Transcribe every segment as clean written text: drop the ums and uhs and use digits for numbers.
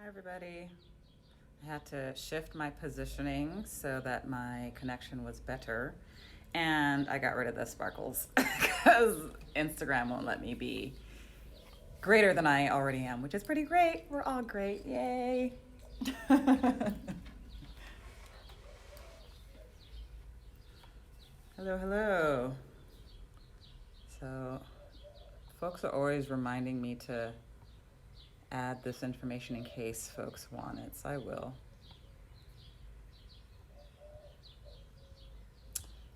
Hi, everybody. I had to shift my positioning so that my connection was better. And I got rid of the sparkles because Instagram won't let me be greater than I already am, which is pretty great. We're all great. Yay. Hello, hello. So, folks are always reminding me to add this information in case folks want it, so I will.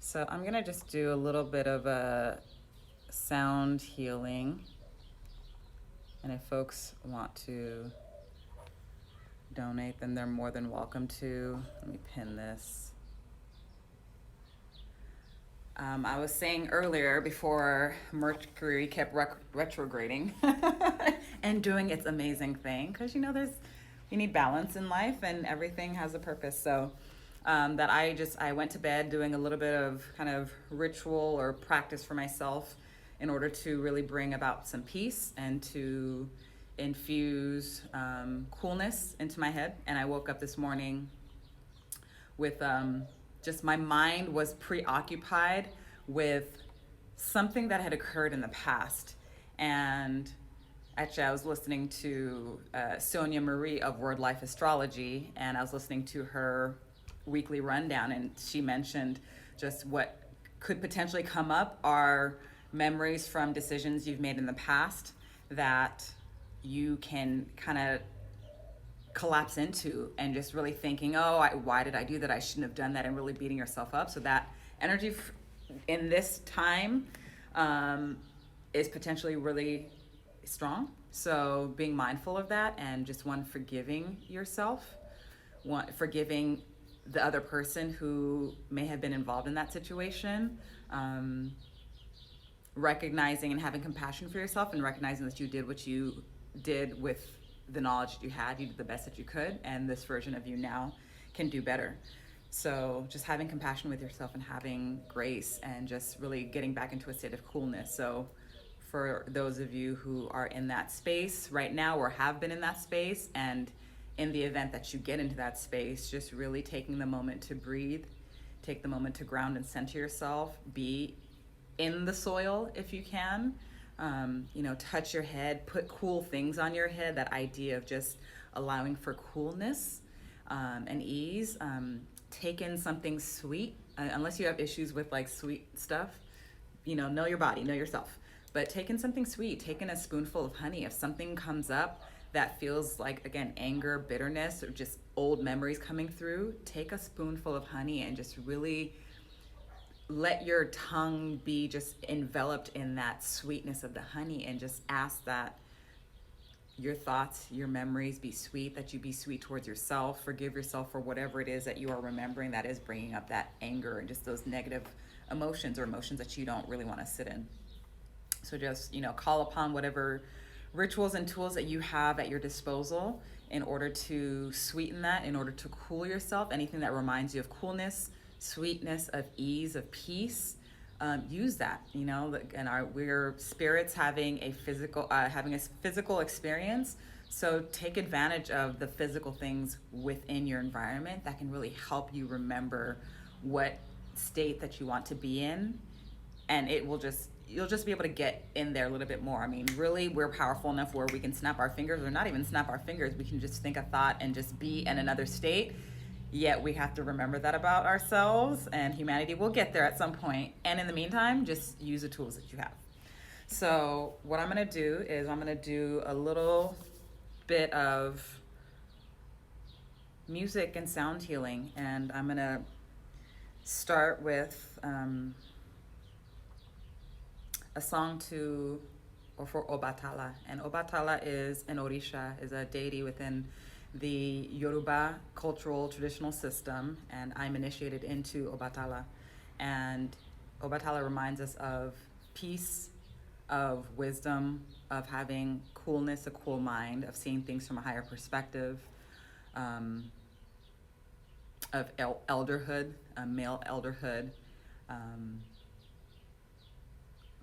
So I'm gonna just do a little bit of a sound healing. And if folks want to donate, then they're more than welcome to. Let me pin this. I was saying earlier before Mercury kept retrograding and doing its amazing thing, because you need balance in life and everything has a purpose. So that I went to bed doing a little bit of kind of ritual or practice for myself in order to really bring about some peace and to infuse coolness into my head. And I woke up this morning with just my mind was preoccupied with something that had occurred in the past. And actually, I was listening to Sonia Marie of Word Life Astrology, and I was listening to her weekly rundown, and she mentioned just what could potentially come up are memories from decisions you've made in the past that you can kind of collapse into, and just really thinking, why did I do that? I shouldn't have done that, and really beating yourself up. So that energy in this time is potentially really strong. So being mindful of that, and just forgiving yourself, forgiving the other person who may have been involved in that situation, recognizing and having compassion for yourself, and recognizing that you did what you did with the knowledge that you had. You did the best that you could, and this version of you now can do better. So just having compassion with yourself and having grace, and just really getting back into a state of coolness. So for those of you who are in that space right now, or have been in that space, and in the event that you get into that space, just really taking the moment to breathe, take the moment to ground and center yourself, be in the soil if you can. Touch your head, put cool things on your head. That idea of just allowing for coolness and ease. Take in something sweet, unless you have issues with like sweet stuff. Know your body, know yourself. But take in something sweet. Take in a spoonful of honey. If something comes up that feels like, again, anger, bitterness, or just old memories coming through, take a spoonful of honey and just really let your tongue be just enveloped in that sweetness of the honey, and just ask that your thoughts, your memories be sweet, that you be sweet towards yourself. Forgive yourself for whatever it is that you are remembering that is bringing up that anger and just those negative emotions, or emotions that you don't really want to sit in. So just, call upon whatever rituals and tools that you have at your disposal in order to sweeten that, in order to cool yourself. Anything that reminds you of coolness, sweetness, of ease, of peace, use that. And we're spirits having a physical experience. So take advantage of the physical things within your environment that can really help you remember what state that you want to be in, and you'll just be able to get in there a little bit more. I mean, really, we're powerful enough where we can snap our fingers, or not even snap our fingers. We can just think a thought and just be in another state. Yet we have to remember that about ourselves, and humanity will get there at some point. And in the meantime, just use the tools that you have. So what I'm going to do is I'm going to do a little bit of music and sound healing. And I'm going to start with a song for Obatala. And Obatala is an Orisha, is a deity within the Yoruba cultural traditional system, and I'm initiated into Obatala. And Obatala reminds us of peace, of wisdom, of having coolness, a cool mind, of seeing things from a higher perspective, of elderhood, male elderhood.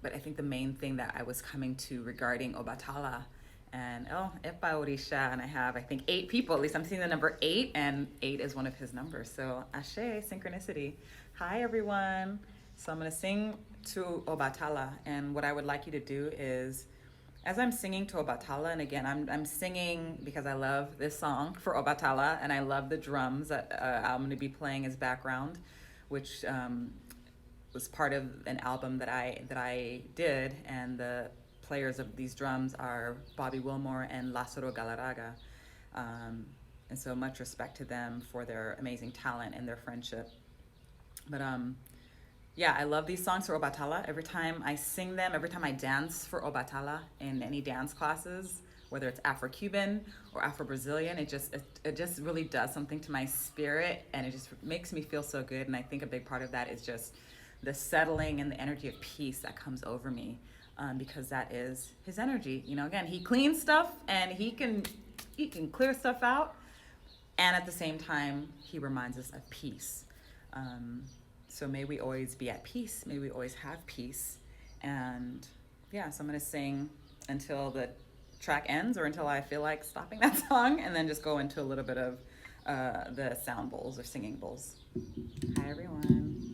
But I think the main thing that I was coming to regarding Obatala And Epa Orisha, and I have, I think, 8 people. At least I'm seeing the number 8, and 8 is one of his numbers. So Ashe, synchronicity. Hi, everyone. So I'm going to sing to Obatala, and what I would like you to do is, as I'm singing to Obatala, and again, I'm singing because I love this song for Obatala, and I love the drums that I'm going to be playing as background, which was part of an album that I did, and the players of these drums are Bobby Wilmore and Lázaro Galarraga. And so much respect to them for their amazing talent and their friendship. But yeah, I love these songs for Obatala. Every time I sing them, every time I dance for Obatala in any dance classes, whether it's Afro-Cuban or Afro-Brazilian, it just really does something to my spirit, and it just makes me feel so good. And I think a big part of that is just the settling and the energy of peace that comes over me, because that is his energy. You know, again, he cleans stuff and he can clear stuff out, and at the same time, he reminds us of peace. So may we always be at peace. May we always have peace. And yeah, so I'm going to sing until the track ends or until I feel like stopping that song, and then just go into a little bit of the sound bowls or singing bowls. Hi, everyone.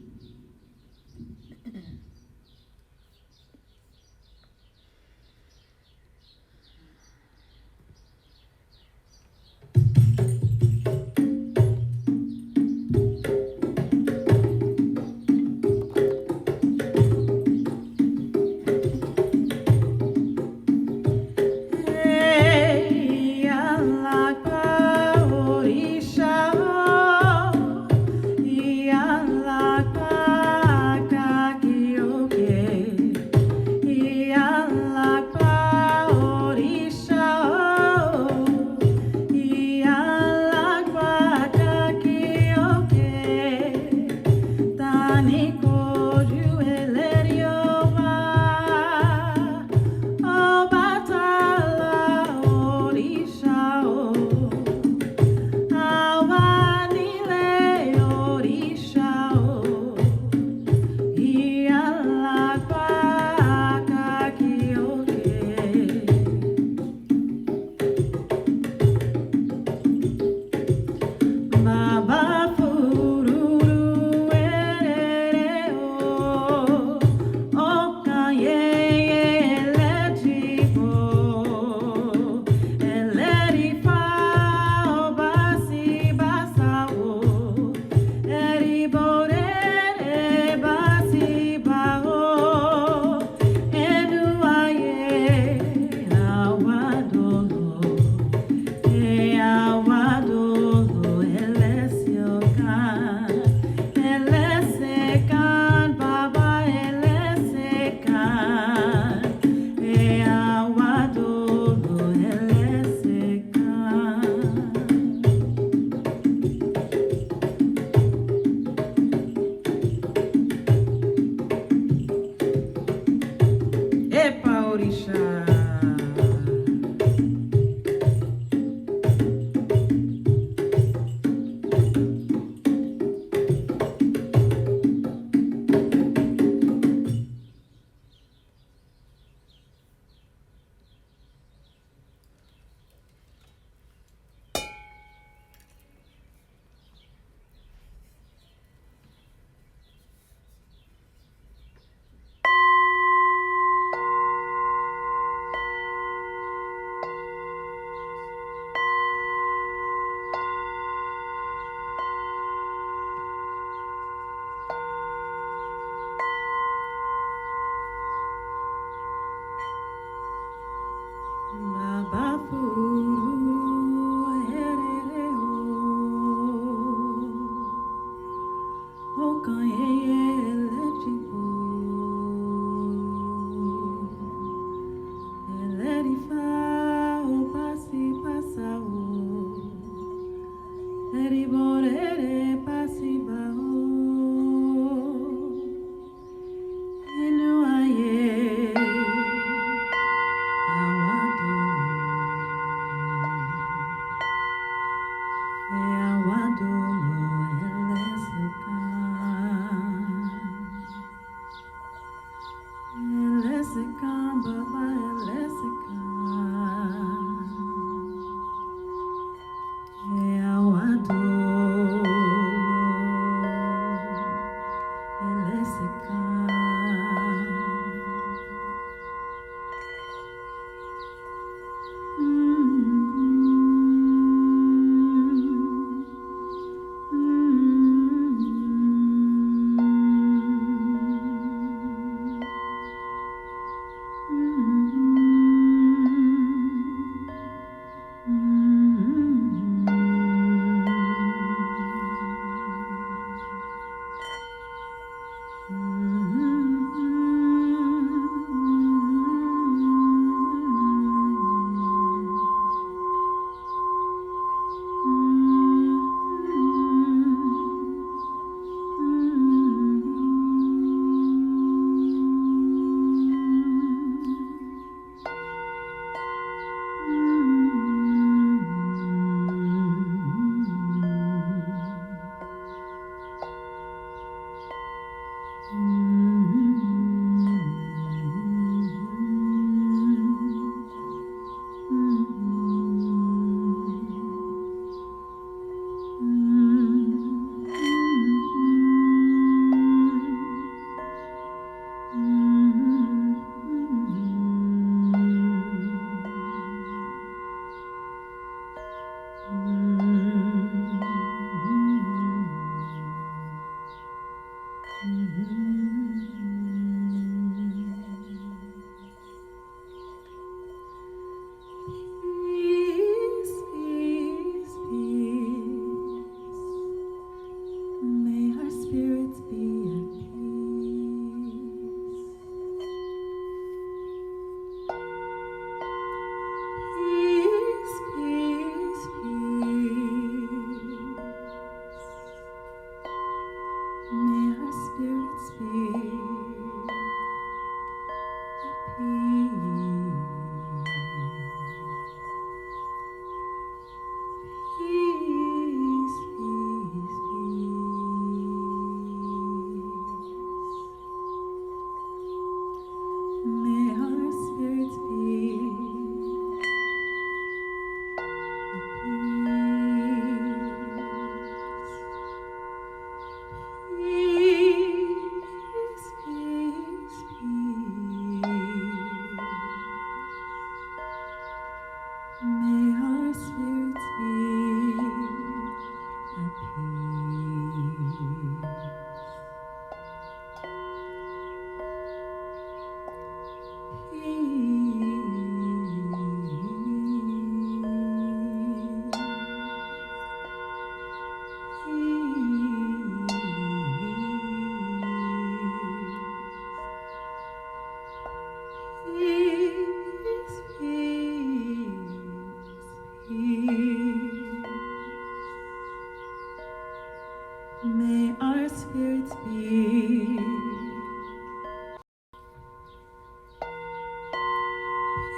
May our spirits be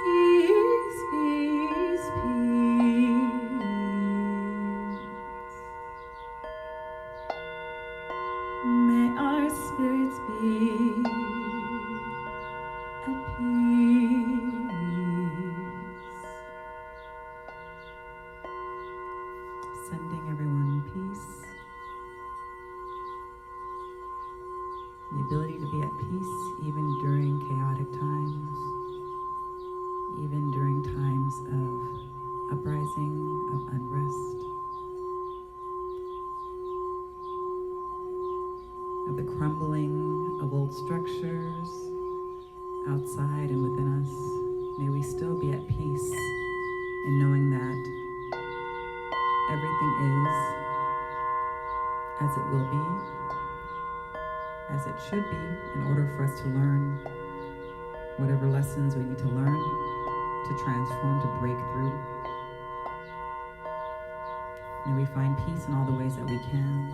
peace, peace, peace. May our spirits be at peace. Sending everyone peace. The ability to be at peace even during chaotic times, even during times of uprising, of unrest, of the crumbling of old structures outside and within us. May we still be at peace in knowing that everything is as it will be, as it should be, in order for us to learn whatever lessons we need to learn, to transform, to break through. May we find peace in all the ways that we can.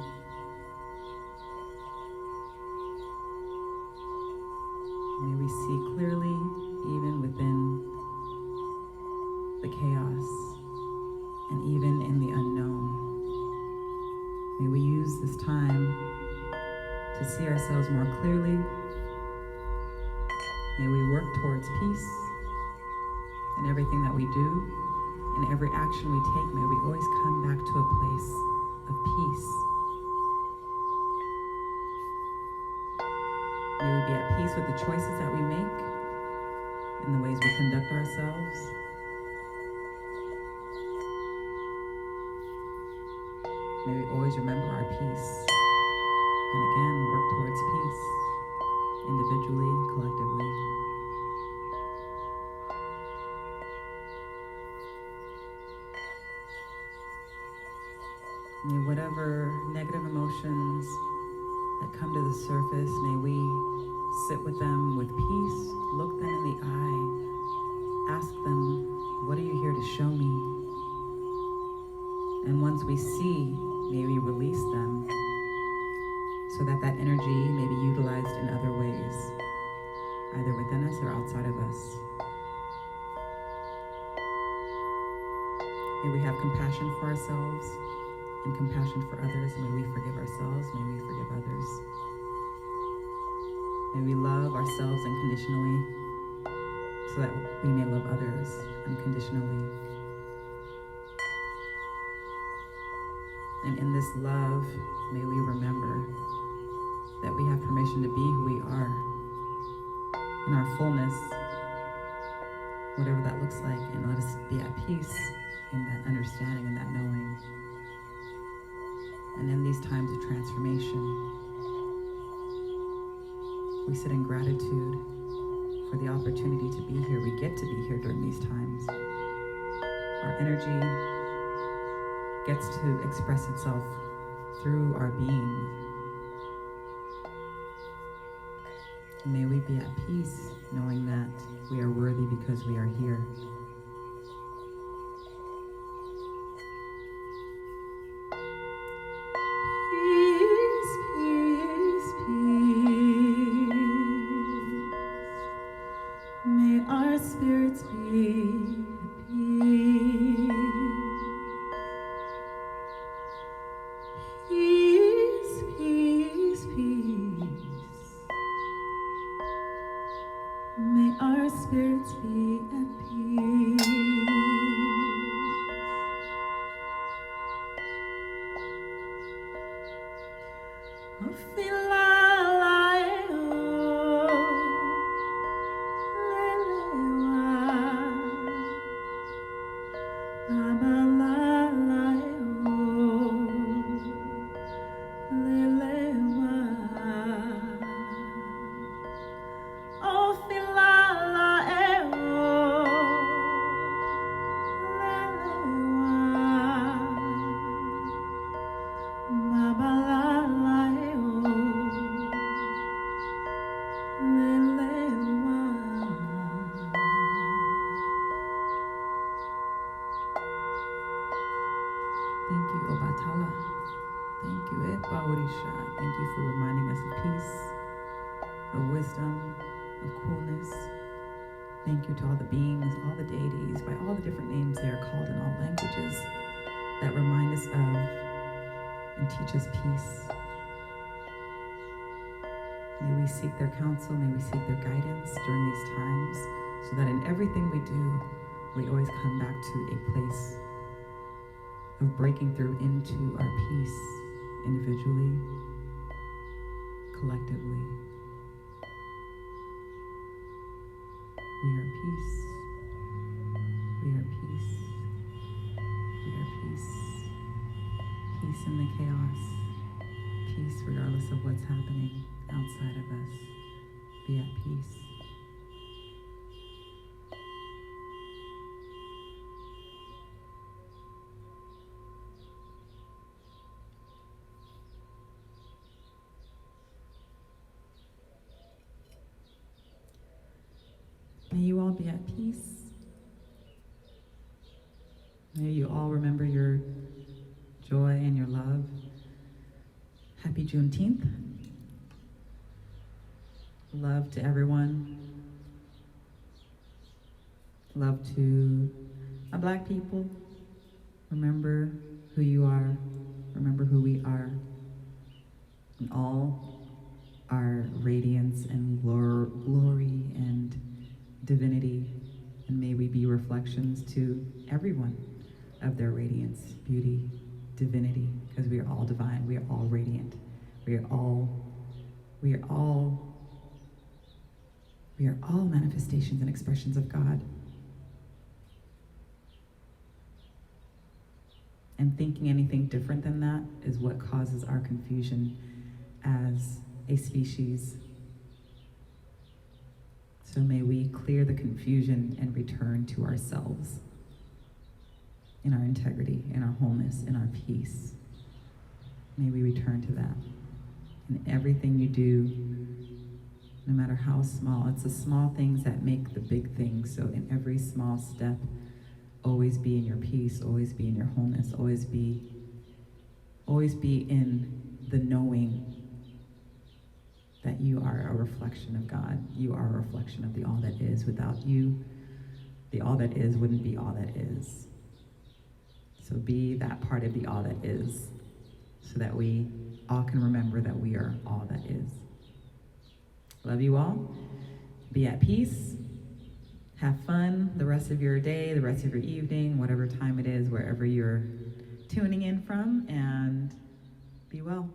May we see clearly, even within the chaos and even in the unknown. May we use this time to see ourselves more clearly. May we work towards peace in everything that we do, in every action we take. May we always come back to a place of peace. May we be at peace with the choices that we make, in the ways we conduct ourselves. May we always remember our peace, and again, work towards peace, individually, collectively. May whatever negative emotions that come to the surface, may we sit with them with peace, look them in the eye, ask them, what are you here to show me? And once we see, may we release them so that that energy may be utilized in other ways, either within us or outside of us. May we have compassion for ourselves and compassion for others. May we forgive ourselves. May we forgive others. May we love ourselves unconditionally so that we may love others unconditionally. And in this love, may we remember that we have permission to be who we are in our fullness, whatever that looks like, and let us be at peace in that understanding and that knowing. And in these times of transformation, we sit in gratitude for the opportunity to be here. We get to be here during these times. Our energy gets to express itself through our being. May we be at peace knowing that we are worthy because we are here. Peace, peace, peace. May our spirits be at peace. Peace, peace, peace. May our spirits be at peace. Oh, feel like, oh, thank you, Obatala. Thank you, Epaorisha. Thank you for reminding us of peace, of wisdom, of coolness. Thank you to all the beings, all the deities, by all the different names they are called in all languages, that remind us of and teach us peace. May we seek their counsel, may we seek their guidance during these times, so that in everything we do, we always come back to a place of breaking through into our peace, individually, collectively. We are peace. We are peace. We are peace. Peace in the chaos. Peace regardless of what's happening outside of us. Be at peace. May you all be at peace. May you all remember your joy and your love. Happy Juneteenth. Love to everyone. Love to our Black people. Remember who you are. Remember who we are. And all our radiance and glory and divinity. And may we be reflections to everyone of their radiance, beauty, divinity, because we are all divine, we are all radiant, we are all manifestations and expressions of God. And thinking anything different than that is what causes our confusion as a species. So may we clear the confusion and return to ourselves in our integrity, in our wholeness, in our peace. May we return to that. In everything you do, no matter how small, it's the small things that make the big things. So in every small step, always be in your peace, always be in your wholeness, always be in the knowing that you are a reflection of God. You are a reflection of the all that is. Without you, the all that is wouldn't be all that is. So be that part of the all that is, so that we all can remember that we are all that is. Love you all. Be at peace. Have fun the rest of your day, the rest of your evening, whatever time it is, wherever you're tuning in from, and be well.